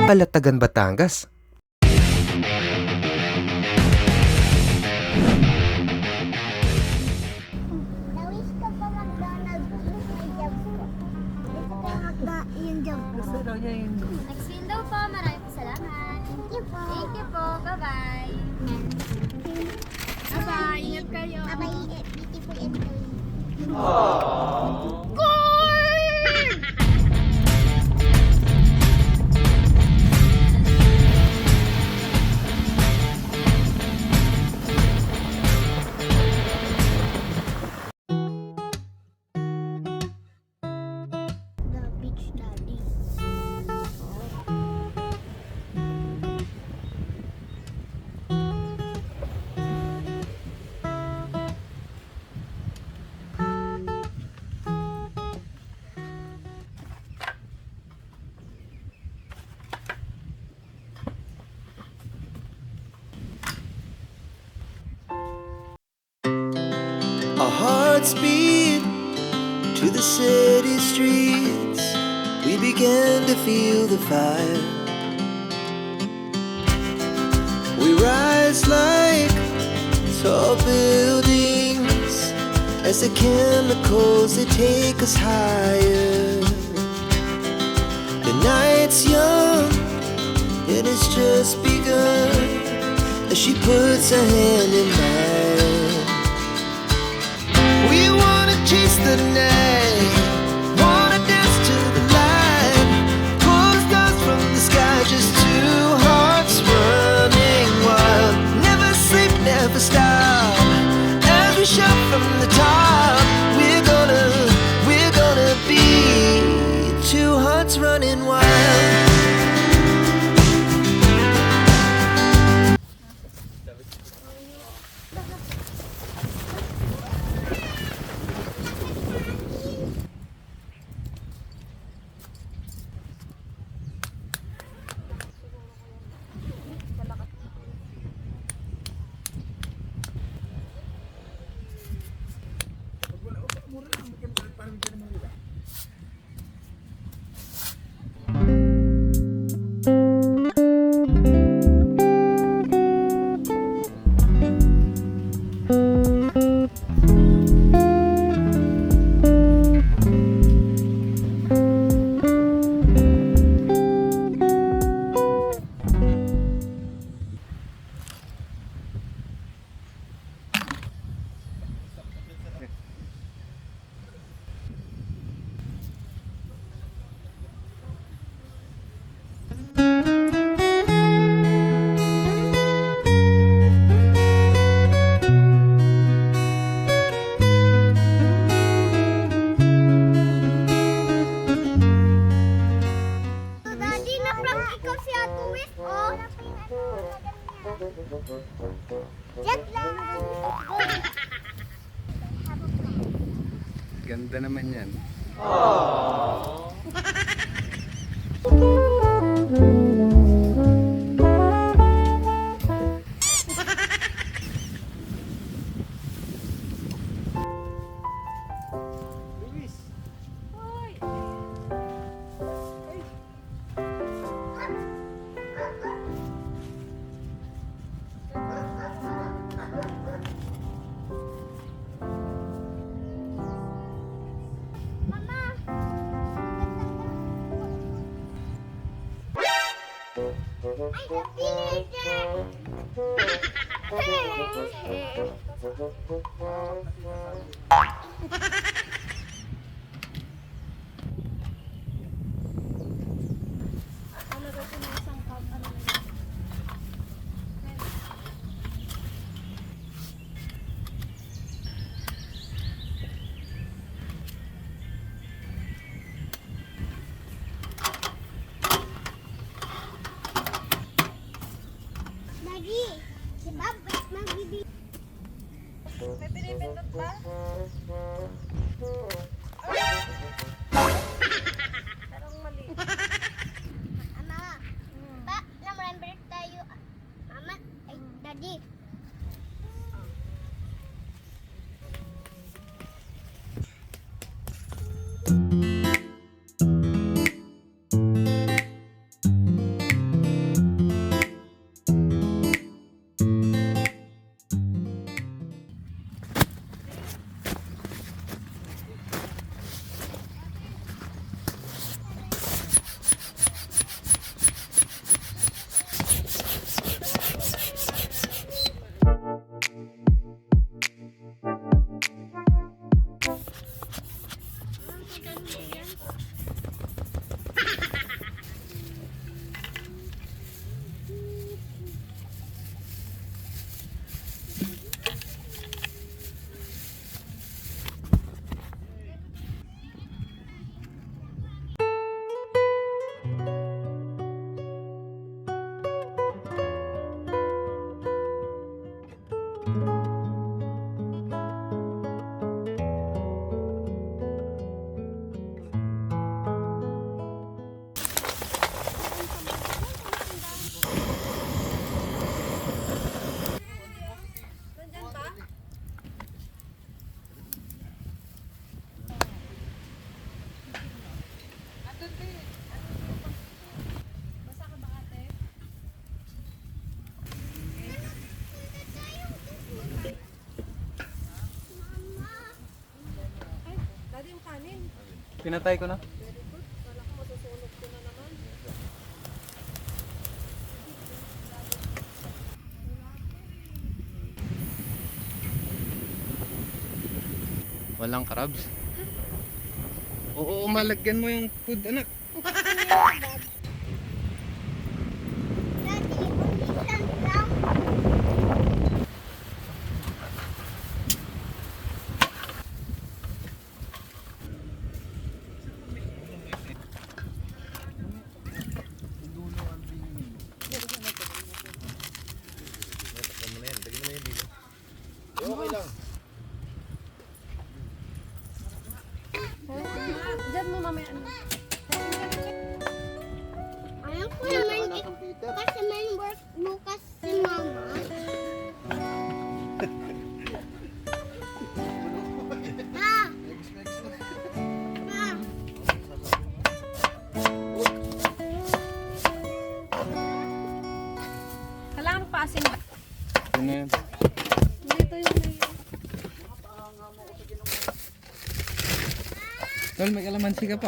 Alatagan, Batangas. Nawis ka pa McDonald's. May job ko. Gusto ko yung job ko. Gusto daw niya yun. Next window po. Maraming salamat. Thank you po. Thank you po. Bye-bye. Bye-bye. Ingat kayo. Bye-bye, beautiful employee. The beach daddy. Our hearts beat to the city streets. We began to feel the fire. We rise like tall buildings as the chemicals they take us higher. The night's young and it's just begun as she puts her hand in mine. We wanna chase the night, wanna dance to the light, pull stars from the sky, just two hearts running wild. Never sleep, never stop, as we shout from the top. We're gonna be two hearts running wild. Daddy, na-prank ikaw si Ate Wis, oh. Jet lang. Ganda naman yan. Mama. Ay, the villager. Daddy, si Bob, magbibigay. May pinipindot ba? Parang mali. Mama, ba, na-remember tayo. Mama, ay, Daddy. Pinatay ko na. Walang crabs. Oo, malagyan mo yung food, anak. Daddy, ulisan lang. Diyan mo mamaya ano. Ayaw ko naman kasi may work bukas si mama. Pa! Pa! Kailangan pa asin ba? Yun na yan. Dito yung may... Tol, may kalamansi ka pa.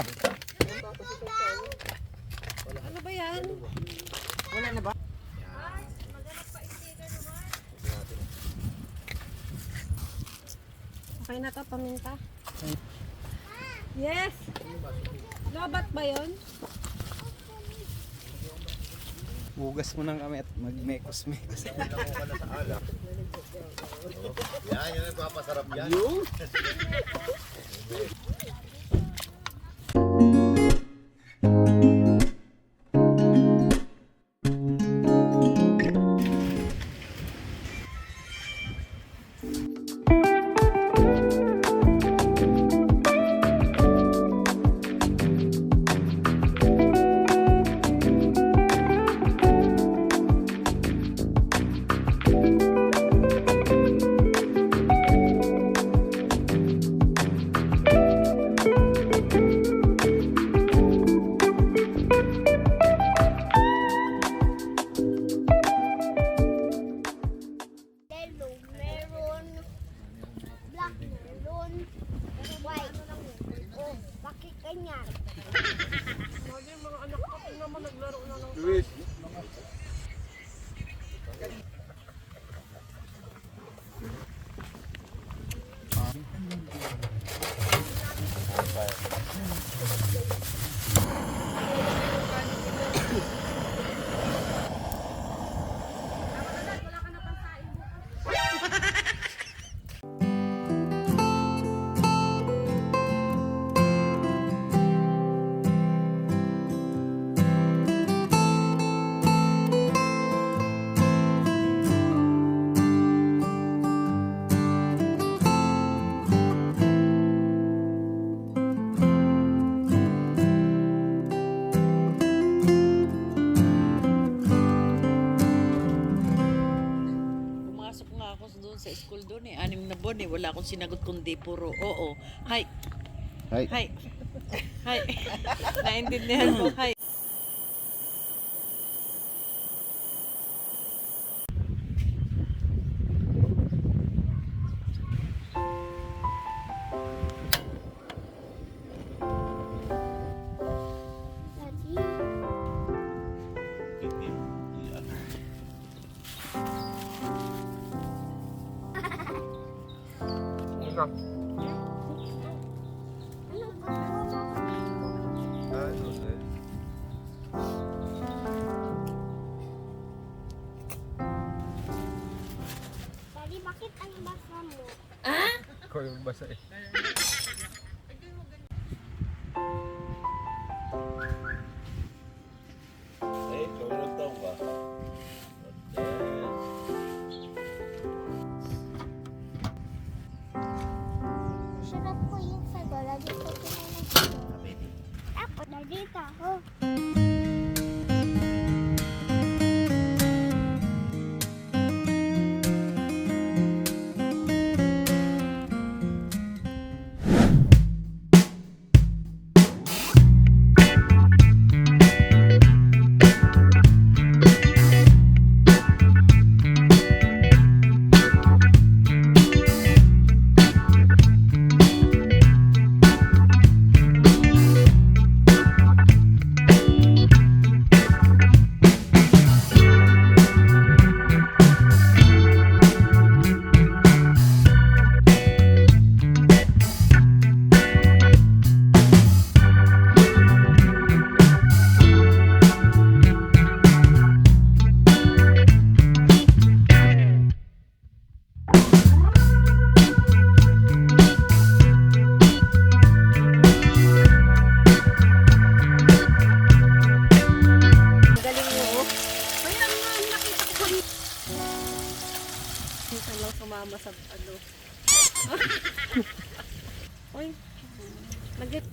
Ano ba yan? Okay na to, paminta. Yes! Lobat ba yun? Hugas mo ng kami at magmekos-mekos. Yan, yun ang papasarap yan. Yellow, meron. Black, meron. White. Oh, bakit ganyan? Mga anak ko naman naglaro na ng... Pumasok nga ako doon sa school doon eh. 6 na buwan eh. Wala akong sinagot kundi puro oo. Hi. Hi. Hi. Hi. Naintindihan mo. Hi. Daddy. Ano ba? Daddy, bakit ang basa mo? Ikaw yung basa eh. Eh, tulog daw ba? Sarap ko yung sago. Lagi ko kinain. Ako, daddy, taho. Ay, nag-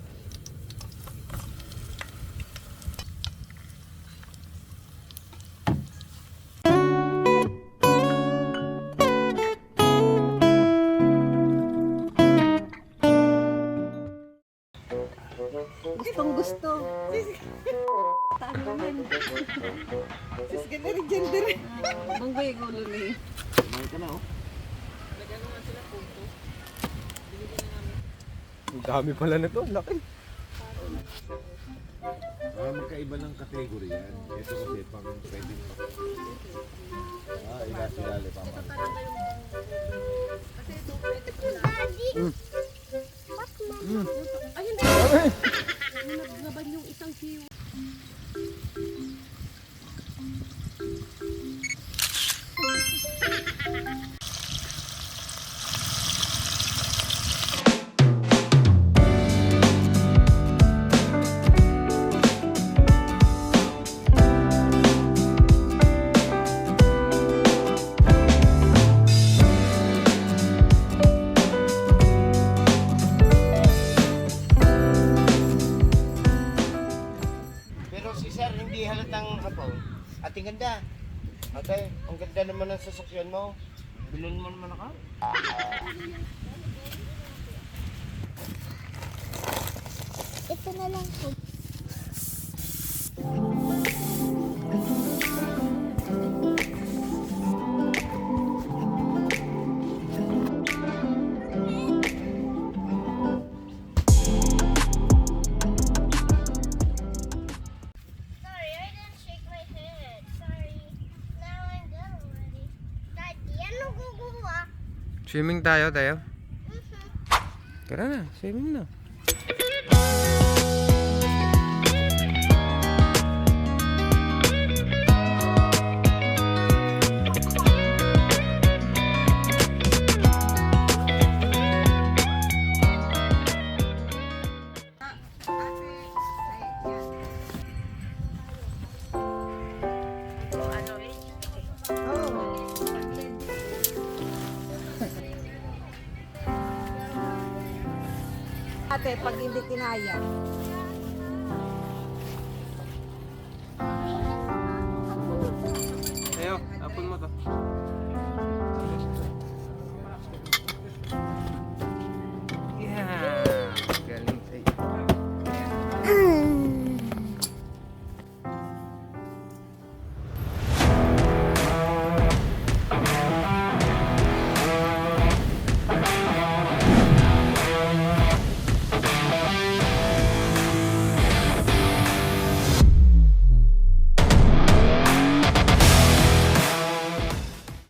Gustong gusto. Tano man. Sis ka na rin dyan din. Manggoy ko ulo na eh. Ang dami pala nito, laki. Magkaiba ng kategory yan. Ito kasi pang pwede pa. Ilalim pa man. Daddy. Ay, hindi. Naglaban yung isang kiwi. Pero si Sir, hindi halatang hapaw. Ating ganda. Okay, ang ganda naman ng sasakyan mo. Bilhin mo naman ako. Ito na lang po. Sorry, I didn't shake my head. Sorry. Now I'm done already. Daddy, ano guguha? Swimming tayo. Tara na, swimming na. Ate, pag hindi kinaya. Ayo, apon mo to.